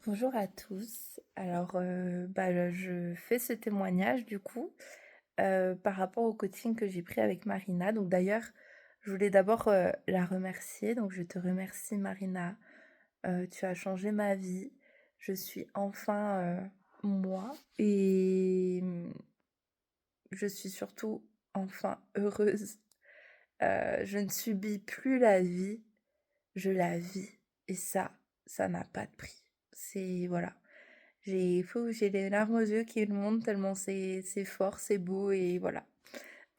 Bonjour à tous. Alors, je fais ce témoignage du coup, par rapport au coaching que j'ai pris avec Marina. Donc d'ailleurs, je voulais d'abord, la remercier. Donc je te remercie Marina, tu as changé ma vie. Je suis enfin, moi et je suis surtout enfin heureuse. Je ne subis plus la vie, je la vis et ça n'a pas de prix. C'est voilà. J'ai les larmes aux yeux qui me montent tellement c'est fort, c'est beau et voilà.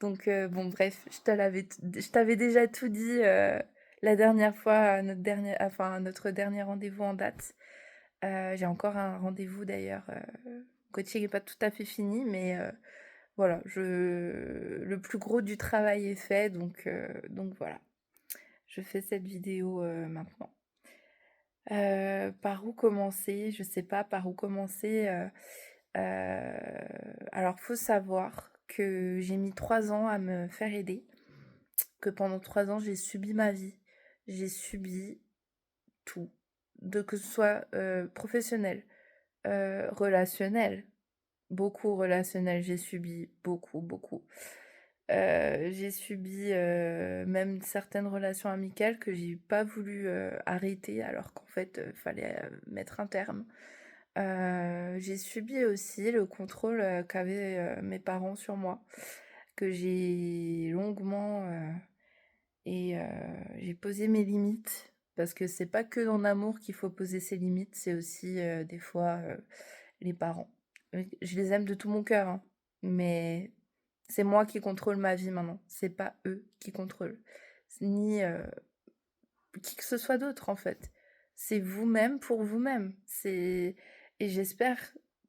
Donc bon bref, je t'avais déjà tout dit la dernière fois à notre dernier rendez-vous en date. J'ai encore un rendez-vous d'ailleurs. Le coaching n'est pas tout à fait fini, mais voilà, le plus gros du travail est fait, donc voilà. Je fais cette vidéo maintenant. Par où commencer? Je sais pas par où commencer. Alors faut savoir que j'ai mis 3 ans à me faire aider, que pendant 3 ans j'ai subi ma vie. J'ai subi tout, de que ce soit, professionnel, relationnel, beaucoup relationnel, j'ai subi beaucoup, beaucoup. J'ai subi, même certaines relations amicales que j'ai pas voulu, arrêter alors qu'en fait, fallait, mettre un terme. J'ai subi aussi le contrôle, qu'avaient, mes parents sur moi, que j'ai longuement, j'ai posé mes limites parce que c'est pas que dans l'amour qu'il faut poser ses limites, c'est aussi, des fois, les parents. Je les aime de tout mon cœur, hein, mais c'est moi qui contrôle ma vie maintenant, c'est pas eux qui contrôlent, ni, qui que ce soit d'autre en fait. C'est vous-même pour vous-même. Et j'espère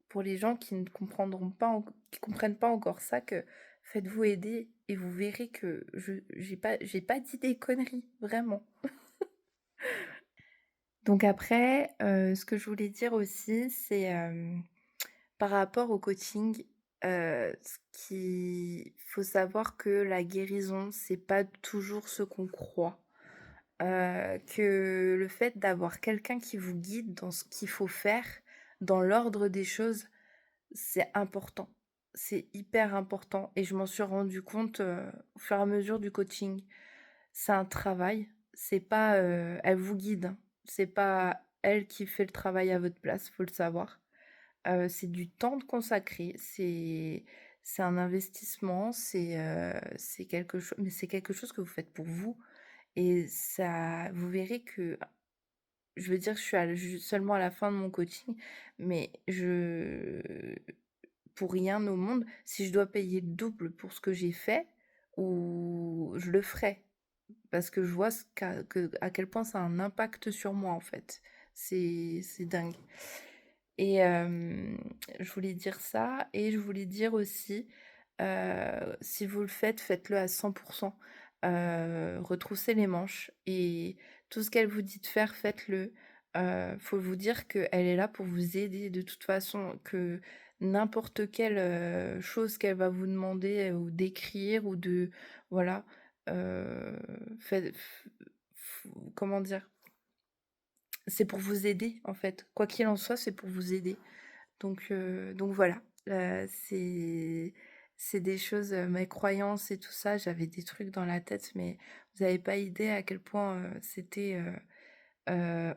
pour les gens qui ne comprendront pas, qui comprennent pas encore ça, que faites-vous aider et vous verrez que j'ai pas dit des conneries, vraiment. Donc après, ce que je voulais dire aussi, c'est par rapport au coaching, ce qu'il faut savoir que la guérison, c'est pas toujours ce qu'on croit. Que le fait d'avoir quelqu'un qui vous guide dans ce qu'il faut faire, dans l'ordre des choses, c'est important. C'est hyper important et je m'en suis rendu compte, au fur et à mesure du coaching. C'est un travail, c'est pas, elle vous guide, hein. C'est pas elle qui fait le travail à votre place, faut le savoir. C'est du temps de consacrer, c'est un investissement, c'est quelque chose, mais c'est quelque chose que vous faites pour vous et ça vous verrez que je veux dire, je suis seulement à la fin de mon coaching, mais pour rien au monde, si je dois payer le double pour ce que j'ai fait, ou je le ferai, parce que je vois à quel point ça a un impact sur moi en fait. C'est dingue. Et je voulais dire ça, et je voulais dire aussi, si vous le faites, faites-le à 100%. Retroussez les manches et tout ce qu'elle vous dit de faire, faites-le. Faut vous dire qu'elle est là pour vous aider de toute façon, que n'importe quelle chose qu'elle va vous demander ou d'écrire ou de... Voilà. euh, faites- comment dire? C'est pour vous aider en fait. Quoi qu'il en soit, c'est pour vous aider. Donc voilà, c'est des choses, mes croyances et tout ça, j'avais des trucs dans la tête, mais vous avez pas idée à quel point, c'était,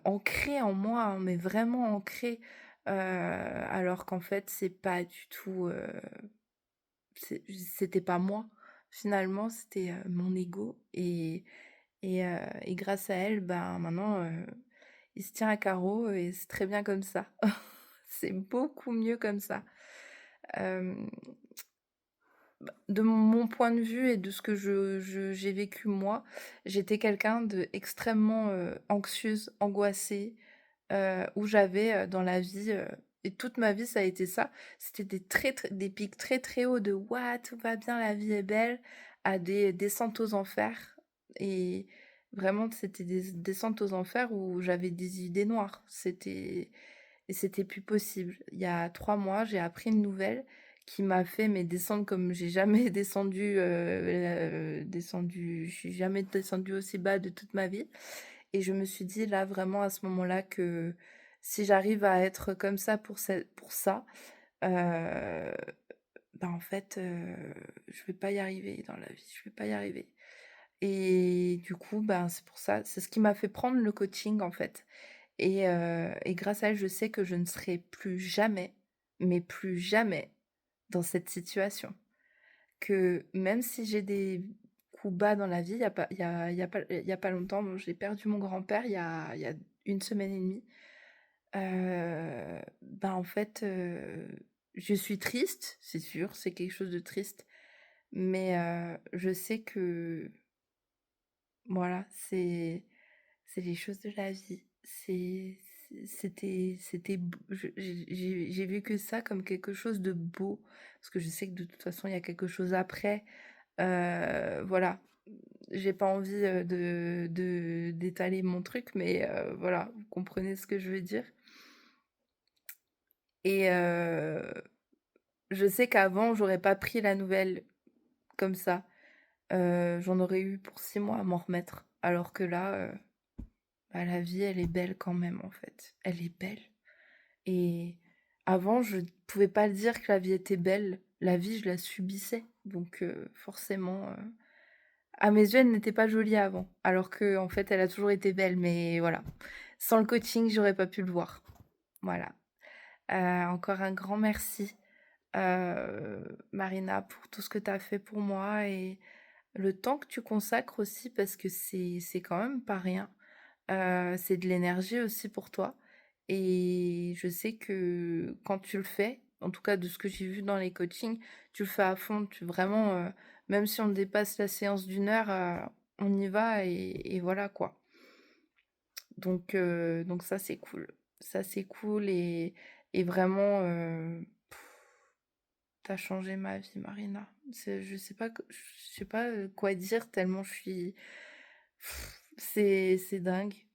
ancré en moi, hein, mais vraiment ancré, alors qu'en fait, c'est pas du tout, c'était pas moi. Finalement, c'était, mon ego et grâce à elle, ben, maintenant, il se tient à carreau et c'est très bien comme ça. C'est beaucoup mieux comme ça. Hem, de mon point de vue et de ce que j'ai vécu moi, j'étais quelqu'un d'extrêmement, anxieuse, angoissée, où j'avais, dans la vie, et toute ma vie ça a été ça, c'était des pics très, très hauts de: «Waouh, tout va bien, la vie est belle», à des descentes aux enfers et vraiment c'était des descentes aux enfers où j'avais des idées noires. C'était plus possible. Il y a 3 mois, j'ai appris une nouvelle qui m'a fait mais descendre comme j'ai jamais descendu, je suis jamais descendue aussi bas de toute ma vie et je me suis dit là vraiment à ce moment-là que si j'arrive à être comme ça pour ça, heu, bah, en fait, je vais pas y arriver dans la vie, je vais pas y arriver et du coup, ben, c'est pour ça, c'est ce qui m'a fait prendre le coaching, en fait et grâce à elle, je sais que je ne serai plus jamais, mais plus jamais dans cette situation. Que même si j'ai des coups bas dans la vie, il y a pas longtemps, bon, j'ai perdu mon grand-père il y a 1 semaine et demie. Ben, en fait, je suis triste, c'est sûr, c'est quelque chose de triste, mais je sais que, voilà, c'est les choses de la vie. C'était b j'ai vu que ça comme quelque chose de beau, parce que je sais que de toute façon, il y a quelque chose après. Voilà, j'ai pas envie, de d'étaler mon truc, mais voilà, vous comprenez ce que je veux dire et je sais qu'avant, j'aurais pas pris la nouvelle comme ça. J'en aurais eu pour 6 mois à m'en remettre, alors que là, bah, la vie, elle est belle quand même, en fait. Elle est belle et avant, je pouvais pas dire que la vie était belle. La vie, je la subissais, donc forcément, à mes yeux, elle n'était pas jolie avant, alors que en fait, elle a toujours été belle, mais voilà. Sans le coaching, j'aurais pas pu le voir. Voilà. Encore un grand merci, Marina, pour tout ce que tu as fait pour moi et le temps que tu consacres aussi parce que c'est quand même pas rien. C'est de l'énergie aussi pour toi et je sais que quand tu le fais, en tout cas de ce que j'ai vu dans les coachings, tu le fais à fond. Tu vraiment, même si on dépasse la séance d'1 heure, on y va et voilà quoi. Donc ça c'est cool. Ça c'est cool et vraiment, tu changé ma vie Marina. Je sais pas, quoi dire tellement je suis c'est dingue.